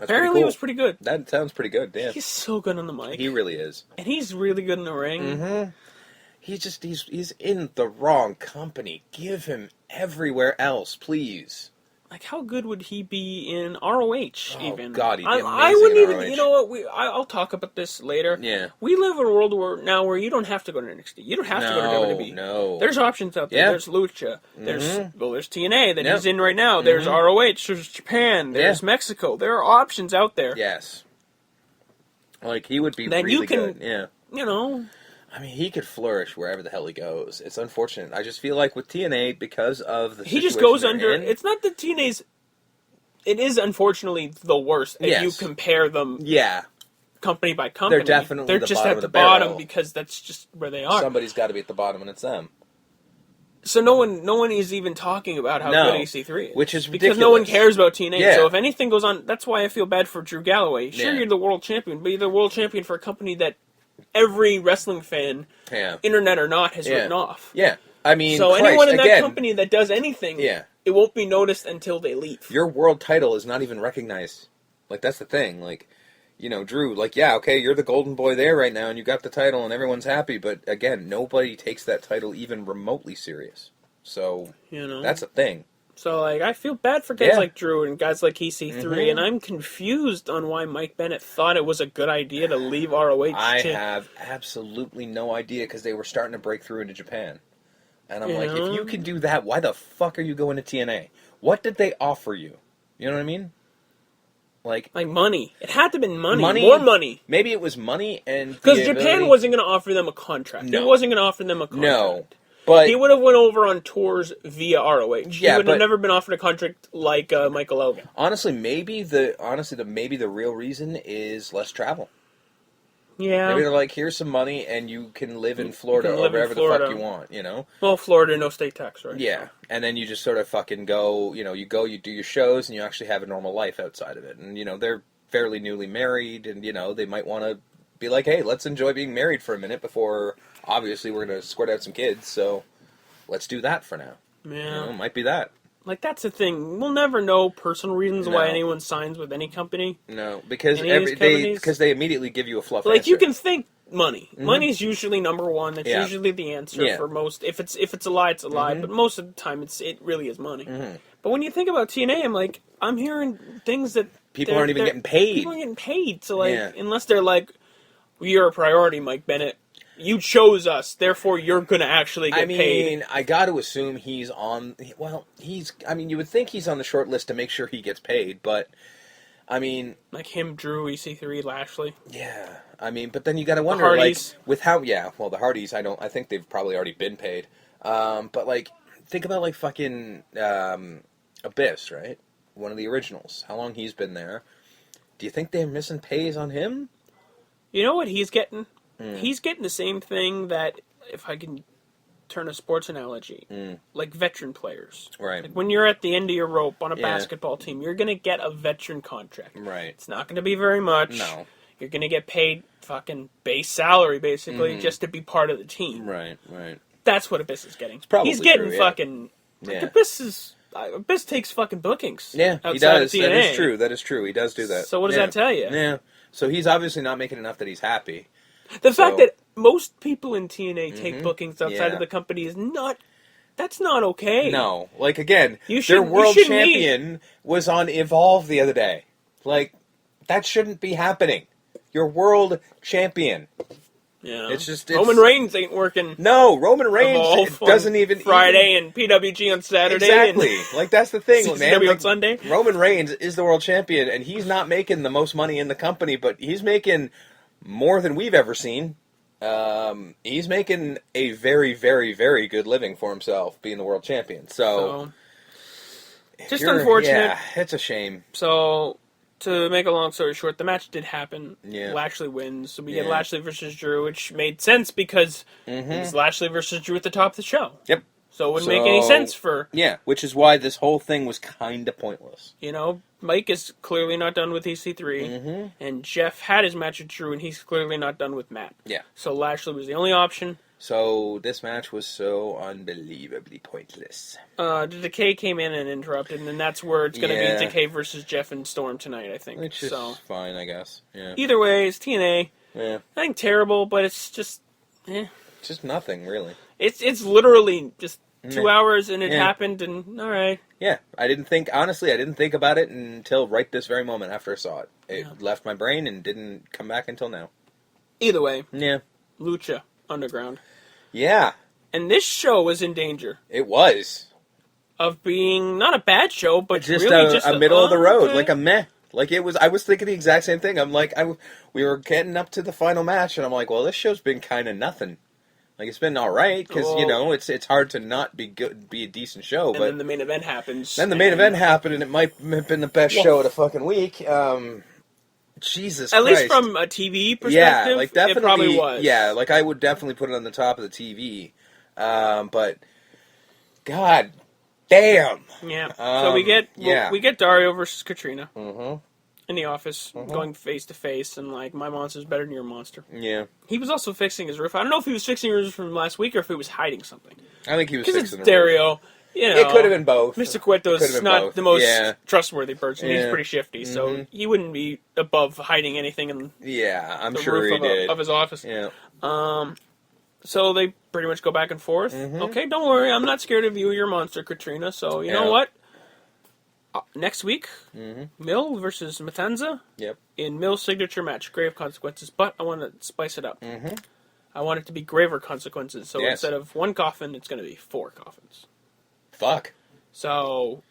Apparently, it was pretty good. That sounds pretty good. Yeah, He's so good on the mic. he really is. And he's really good in the ring. Mm-hmm. He's in the wrong company. Give him everywhere else, please. Like, how good would he be in ROH? Even God, he'd be amazing I wouldn't in even. ROH. You know what? I'll talk about this later. Yeah. We live in a world where you don't have to go to NXT. You don't have to go to WWE. No. There's options out there. Yeah. There's Lucha. There's TNA that Yep. he's in right now. There's ROH. There's Japan. There's Mexico. There are options out there. Yes. Like, he would be Then really you can- good. Yeah. You know. I mean, he could flourish wherever the hell he goes. It's unfortunate. I just feel like with TNA, because of the He just situation goes they're under. in- It's not that TNA's. It is unfortunately the worst if Yes. you compare them Yeah. company by company. They're definitely They're the just bottom at of the the barrel. bottom because that's just where they are. Somebody's got to be at the bottom, and it's them. So no one is even talking about how No. good EC3 is. Which is because no one ridiculous. cares about TNA. Yeah. So if anything goes on, that's why I feel bad for Drew Galloway. Sure, Yeah. you're the world champion, but you're the world champion for a company that every wrestling fan, Yeah. internet or not, has Yeah. written off. Yeah. I mean, So Christ, anyone in that again, company that does anything, Yeah. it won't be noticed until they leave. your world title is not even recognized. Like, that's the thing. Like, you know, Drew, like, yeah, okay, you're the golden boy there right now, and you got the title, and everyone's happy, but again, nobody takes that title even remotely serious. So, You know, that's a thing. so like I feel bad for guys Yeah. like Drew and guys like EC3, and I'm confused on why Mike Bennett thought it was a good idea to leave ROH. I to- have absolutely no idea, because they were starting to break through into Japan. And I'm like, Yeah. if you can do that, why the fuck are you going to TNA? What did they offer you? You know what I mean? Like money. It had to have been money. Money? More money. maybe it was money and Because the Japan ability- wasn't going to offer them a contract. No. He wasn't going to offer them a contract. No, but He would have went over on tours via ROH. He Yeah, would but- have never been offered a contract like Michael Elgin. honestly, maybe the real reason is less travel. Yeah. Maybe they're like, here's some money, and you can live in Florida can or live in wherever the Florida. fuck you want. You know? Well, Florida, no state tax, right? Yeah, and then you just sort of fucking go. You know, you do your shows, and you actually have a normal life outside of it. And you know, they're fairly newly married, and you know, they might want to be like, hey, let's enjoy being married for a minute before, obviously, we're gonna squirt out some kids. So let's do that for now. Yeah. You know, might be that. Like, that's the thing. We'll never know personal reasons why No. anyone signs with any company. No, because Any of these companies? they immediately give you a fluff Like, answer. you can think money. Money's usually number one. That's Yeah. usually the answer Yeah. for most. If it's a lie, it's a lie. But most of the time, it really is money. Mm-hmm. But when you think about TNA, I'm hearing things that People aren't even getting paid. People aren't getting paid. So like, Yeah. unless they're like, "You're a priority, Mike Bennett. You chose us, therefore you're gonna actually get I mean, paid." I got to assume he's on. Well, I mean, you would think he's on the short list to make sure he gets paid, but I mean, Like him, Drew, EC3, Lashley. yeah. I mean, but then you got to wonder, Hardys. like, with how. Yeah, well, the Hardys, I think they've probably already been paid. But like, think about like fucking Abyss, right? One of the originals. How long he's been there? Do you think they're missing pays on him? You know what he's getting? Hmm. He's getting the same thing that, if I can turn a sports analogy, like veteran players. Hmm. Right. Like when you're at the end of your rope on a Yeah. basketball team, you're going to get a veteran contract. Right. It's not going to be very much. No. You're going to get paid fucking base salary, basically, just to be part of the team. Right. Right. That's what Abyss is getting. probably He's getting true, yeah. fucking... Like, Yeah. Abyss takes fucking bookings. Yeah, he outside does. Of TNA. That is true. That is true. He does do that. So what does Yeah. that tell you? Yeah. So he's obviously not making enough that he's happy. The fact So- that most people in TNA take bookings outside Yeah. of the company is not... That's not okay. No, like again, You their shouldn't- you world shouldn't champion was on Evolve the other day. Like, that shouldn't be happening. Your world champion. Yeah. It's just- Roman Reigns ain't working No, Roman Reigns Evolve doesn't on even Friday and PWG on Saturday. Exactly. Like that's the thing, man. CCW on Like, Sunday. Roman Reigns is the world champion, and he's not making the most money in the company, but he's making more than we've ever seen. He's making a very, very, very good living for himself, being the world champion. So, just unfortunate. Yeah, it's a shame. So, to make a long story short, the match did happen. Yeah. Lashley wins. So we get Yeah. Lashley versus Drew, which made sense because it's Lashley versus Drew at the top of the show. Yep. So it wouldn't make any So- sense for, Yeah, which is why this whole thing was kind of pointless. Mike is clearly not done with EC3, and Jeff had his match with Drew, and he's clearly not done with Matt. Yeah. So Lashley was the only option. So this match was so unbelievably pointless. Decay came in and interrupted, and then that's where it's going to Yeah. be Decay versus Jeff and Storm tonight, I think. Which is So fine, I guess. Yeah. either way, it's TNA. Yeah. Nothing terrible, but it's just, Just nothing, really. It's literally just 2 hours, and it Yeah. happened, and all right. Yeah. I didn't think about it until right this very moment after I saw it. It Yeah. left my brain and didn't come back until now. Either way, Yeah. Lucha Underground, Yeah. and this show was in danger It was. of being not a bad show, but Just really a middle of the road, okay. like a meh. Like it was. I was thinking the exact same thing. I'm like, we were getting up to the final match, and I'm like, well, this show's been kind of nothing. Like it's been all right because it's hard to not be good, be a decent show. And But then the main event happens. then the main and event happened, and it might have been the best Well- show of the fucking week. Jesus At Christ. least from a TV perspective, Yeah, like definitely. it probably was. Yeah, like I would definitely put it on the top of the TV. But God damn. Yeah. So we get Dario versus Katrina in the office, going face to face, and like my monster's better than your monster. Yeah, He was also fixing his roof. I don't know if he was fixing his roof from last week or if he was hiding something. I think he was Because it's fixing it. Dario. You know, It could have been both. Mr. It could have Cueto's been not both. the most Yeah. trustworthy person. He's Yeah. pretty shifty, so he wouldn't be above hiding anything in Yeah, I'm the sure roof he did. of his office. Yeah. So they pretty much go back and forth. Okay, don't worry, I'm not scared of you or your monster, Katrina. So you know Yeah. what? Next week, Mill versus Matanza Yep. in Mill's signature match, Grave Consequences. But I want to spice it up. I want it to be graver consequences. So Yes. instead of one coffin, it's going to be 4 coffins. Fuck. So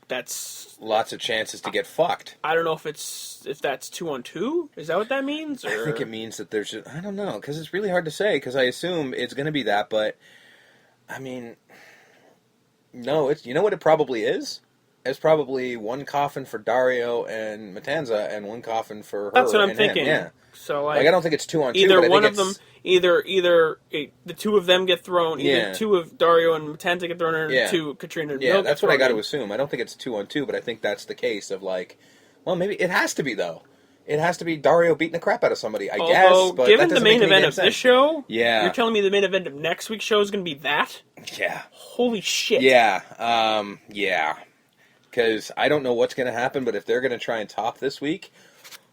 that's Lots of chances to get fucked. I don't know if that's 2-on-2. Is that what that means? Or? I think it means that there's I don't know, because it's really hard to say, because I assume it's going to be that, but, I mean, no, you know what it probably is? It's probably one coffin for Dario and Matanza, and one coffin for her. That's what I'm and him. thinking. Yeah. So Like, I don't think it's 2-on-2. either but I one think of them, it's- either the two of them get thrown, either Yeah. two of Dario and Matanza get thrown, or Yeah. two Katrina and Yeah, Mill that's get what I thrown got to in. assume. I don't think it's 2-on-2, but I think that's the case of like, well, maybe it has to be though. It has to be Dario beating the crap out of somebody, I guess. Although, But given that the doesn't main make any event damn of sense. this show, Yeah. you're telling me the main event of next week's show is going to be that? Yeah, Holy shit! yeah, yeah. Because I don't know what's going to happen, but if they're going to try and top this week,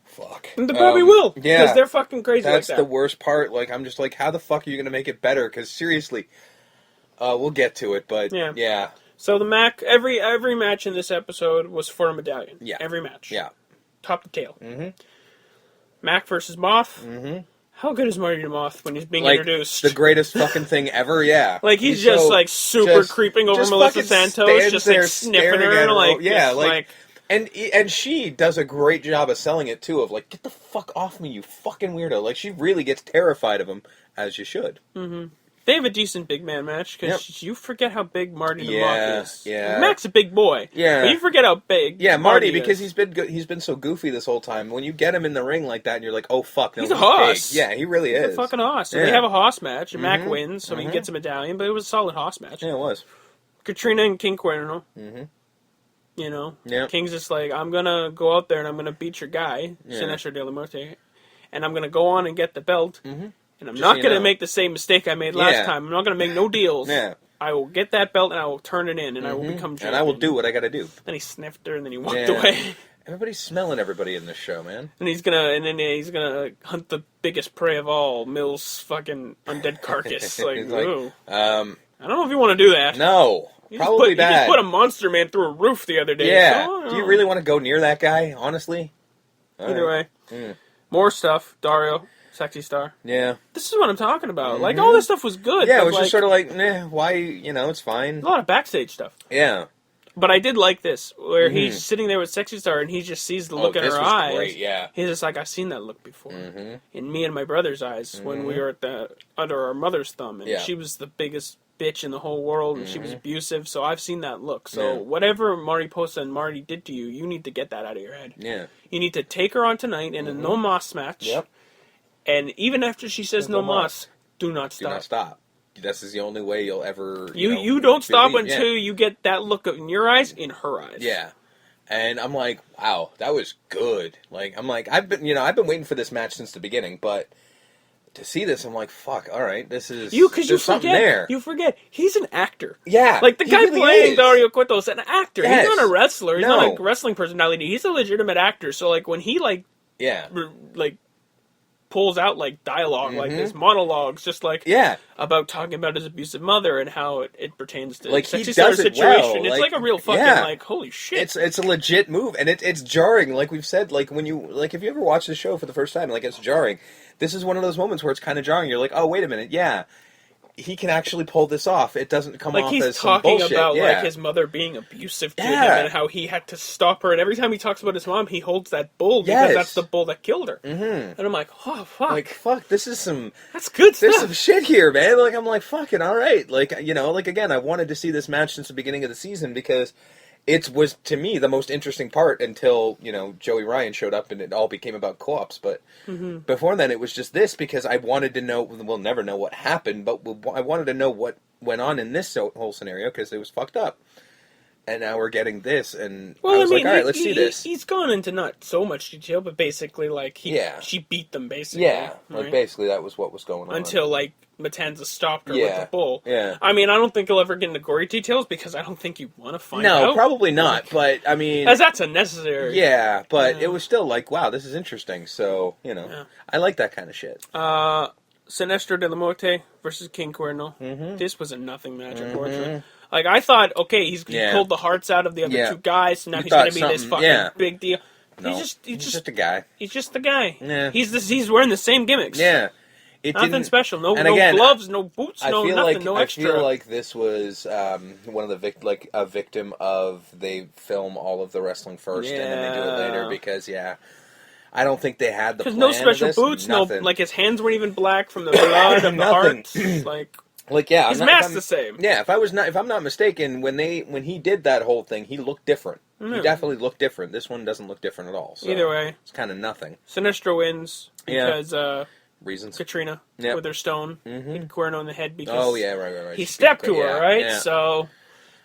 fuck. And they probably will. Yeah, Because they're fucking crazy that's like that. the worst part. Like, I'm just like, how the fuck are you going to make it better? Because seriously, we'll get to it, but yeah. So the every match in this episode was for a medallion. Yeah. Every match. Yeah. Top to tail. Mm-hmm. Mac versus Moth. Mm-hmm. How good is Marty the Moth when he's being Like, introduced? the greatest fucking thing ever, yeah. Like he's just so- like super just- creeping over just Melissa fucking Santos, stands just there like sniffing staring her, at and like yeah, just, like, and she does a great job of selling it too. Of like, get the fuck off me, you fucking weirdo. Like she really gets terrified of him, as you should. they have a decent big man match because you forget how big Marty the Yeah, Moth is. yeah. Mac's a big boy. Yeah. but you forget how big. Yeah, Marty, is. because he's been so goofy this whole time. When you get him in the ring like that, and you're like, oh fuck, no, He's a hoss. big. Yeah, he really He's is. a fucking hoss. So Yeah. they have a hoss match, and Mac wins, so he gets a medallion. But it was a solid hoss match. Yeah, it was. Katrina and King Cuerno. You know, Yeah. King's just like, I'm gonna go out there and I'm gonna beat your guy, Sinestro de la Muerte, and I'm gonna go on and get the belt, and I'm not so you gonna know. make the same mistake I made last Yeah. time. I'm not gonna make no deals. Yeah. I will get that belt and I will turn it in and I will become champion. And I will do what I got to do. Then he sniffed her and then he walked Yeah. away. Everybody's smelling everybody in this show, man. And he's gonna hunt the biggest prey of all, Mill's fucking undead carcass. Like, He's like, ooh. I don't know if you want to do that. No, You just probably put, bad. You just put a monster man through a roof the other day. Yeah. So, I don't Do you know. really want to go near that guy? Honestly. Either Alright. way. More stuff. Dario, Sexy Star. Yeah. This is what I'm talking about. Like, all this stuff was good. Yeah, but, it was like, just sort of like, nah, why? You know, it's fine. a lot of backstage stuff. Yeah. But I did like this, where he's sitting there with Sexy Star and he just sees the look in this her was eyes. great, yeah. He's just like, I've seen that look before. In me and my brother's eyes when we were under our mother's thumb. And Yeah. she was the biggest bitch in the whole world and she was abusive. So I've seen that look. So Yeah. whatever Marty Posa and Marty did to you, you need to get that out of your head. Yeah. You need to take her on tonight in a no mas match. Yep. And even after she says no no mas, do not Do stop. not stop. This is the only way you'll ever. You don't stop believe- until you get that look in your eyes in her eyes. Yeah. And I'm like, wow, that was good. Like, I'm like, I've been waiting for this match since the beginning, but to see this, I'm like, fuck, all right, this is Because there's something there. You forget he's an actor. Yeah, like the he guy really playing is. Dario Cueto is an actor. Yes. He's not a wrestler. He's No. not a wrestling personality. He's a legitimate actor. So like when he Yeah, pulls out like dialogue like this, monologues, just like yeah. about talking about his abusive mother and how it pertains to Like, he sexy star does it situation. well. It's Like, like a real fucking yeah. like holy shit. It's a legit move, and it's jarring. Like we've said, like when you if you ever watch the show for the first time, like it's jarring. This is one of those moments where it's kind of jarring. You're like, oh wait a minute, yeah, he can actually pull this off. It doesn't come like off he's as some talking bullshit. about yeah. like his mother being abusive to him Yeah. and how he had to stop her. And every time he talks about his mom, he holds that bull because Yes. that's the bull that killed her. Mm-hmm. And I'm like, oh fuck, Like fuck, this is some. that's good There's stuff. some shit here, man. Like I'm like fucking all right. Like like again, I wanted to see this match since the beginning of the season because it was to me the most interesting part until Joey Ryan showed up and it all became about co-ops. But before then, it was just this because I wanted to know. We'll never know what happened, but I wanted to know what went on in this whole scenario because it was fucked up. And now we're getting this, and I was like, all right, let's see this. He's gone into not so much detail, but basically, like, she beat them, basically. Yeah, like right? basically that was what was going on. Until, like, Matanza stopped her with the bull. Yeah. I mean, I don't think he'll ever get into gory details because I don't think you want to find out. No, probably not, but, I mean... As that's unnecessary. Yeah, but it was still like, wow, this is interesting, so, I like that kind of shit. Sinestro de la Muerte versus King Cuerno. Mm-hmm. This was a nothing match, unfortunately. Like, I thought, okay, he pulled the hearts out of the other two guys, so now he's going to be this fucking big deal. No, he's just a guy. He's just the guy. Yeah. He's wearing the same gimmicks. Yeah. Nothing special. No again, gloves, no boots, no nothing, no extra. I feel like this was one of the a victim of they film all of the wrestling first and then they do it later because I don't think they had the plan. Because no special of this, boots, nothing. like his hands weren't even black from the blood of the hearts. His mask's the same. Yeah, if I'm not mistaken, when he did that whole thing, he looked different. Mm. He definitely looked different. This one doesn't look different at all. So either way, it's kind of nothing. Sinestro wins because reasons. Katrina with her stone hit Cuerno in the head because right. he stepped to her, right? Yeah. So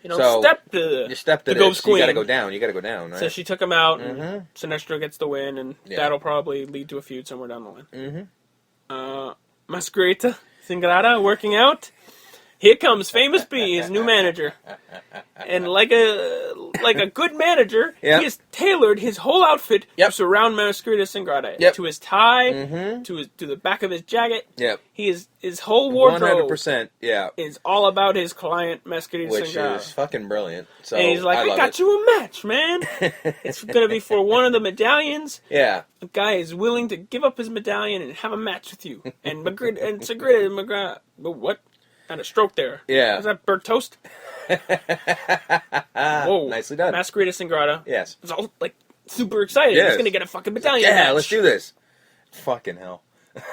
you stepped to ghost this. queen. You got to go down. You got to go down, right? So she took him out, and Sinestro gets the win, and that'll probably lead to a feud somewhere down the line. Mm-hmm. Masquerita Singrata working out. Here comes Famous B, his new manager. And like a good manager, he has tailored his whole outfit to surround Masquerita Singrata. To his tie, to the back of his jacket. Yep. His whole wardrobe 100%, is all about his client, Masquerita Singrata. Which is fucking brilliant. So and he's like, I got you a match, man. It's going to be for one of the medallions. Yeah. The guy is willing to give up his medallion and have a match with you. And Singrata, what? Had a stroke there. Yeah. Was that burnt toast? Whoa. Nicely done. Masquerita Singrata. Yes. Was all, like, super excited. Yes. He's going to get a fucking medallion match. Let's do this. Fucking hell.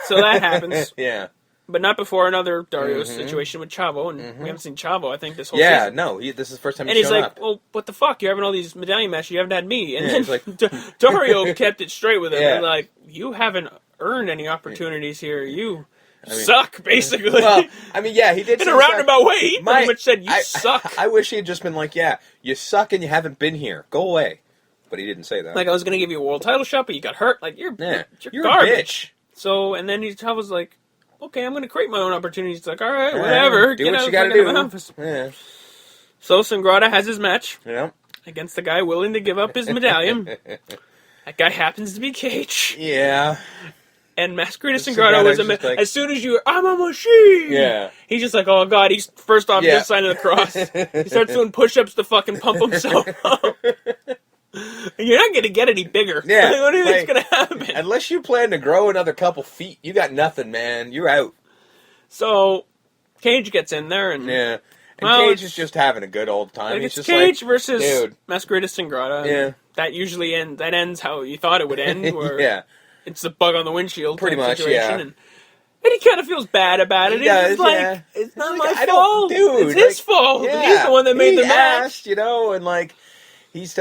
So that happens. Yeah. But not before another Dario situation with Chavo. And we haven't seen Chavo, I think, this whole season. No. This is the first time and he's he's shown like, up. well, what the fuck? You're having all these medallion matches. You haven't had me. And Yeah, then he's like- Dario kept it straight with him. Yeah. And like, you haven't earned any opportunities here. You suck, basically. Well, I mean, he did. In a roundabout way, he pretty much said, you suck. I wish he had just been like, you suck and you haven't been here. Go away. But he didn't say that. Like, I was going to give you a world title shot, but you got hurt. Like, you're you're garbage. a bitch. So, and then I was like, okay, I'm going to create my own opportunities. He's like, all right, whatever. Do what you got to do. Yeah. So, Singrata has his match Yeah. against the guy willing to give up his medallion. That guy happens to be Cage. Yeah. And Masquerita Singrata was like, as soon as I'm a machine. Yeah. He's just like, oh god, he's first off just signing the cross. He starts doing push-ups to fucking pump himself up. You're not going to get any bigger. Yeah. What do you think's going to happen? Unless you plan to grow another couple feet, you got nothing, man. You're out. So, Cage gets in there and... Yeah. And Cage is just having a good old time. Like He's it's just Cage like, versus dude. Masquerita Singrata. Yeah. That usually ends how you thought it would end. Where Yeah. It's the bug on the windshield Pretty type much, situation. yeah. And he kind of feels bad about it. He does, He's like, yeah. it's not He's my like, I fault. don't- dude, it's his like, fault. Yeah. He's the one that made He the match. asked, and like he's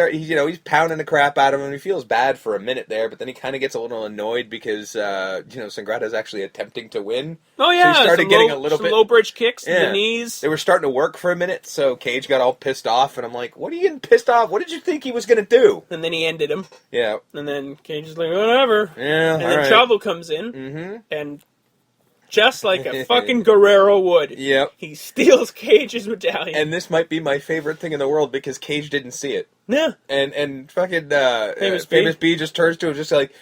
pounding the crap out of him. He feels bad for a minute there, but then he kind of gets a little annoyed because Singrata is actually attempting to win. Oh yeah, so he started getting a little some bit low bridge kicks to Yeah. the knees. They were starting to work for a minute, so Cage got all pissed off, and I'm like, "What are you getting pissed off? What did you think he was gonna do?" And then he ended him. Yeah, And then Cage is like, whatever. yeah. And then Chavo comes in, and just like a fucking Guerrero would. Yep. He steals Cage's medallion. And this might be my favorite thing in the world because Cage didn't see it. Yeah. And fucking Famous Famous B just turns to him just like,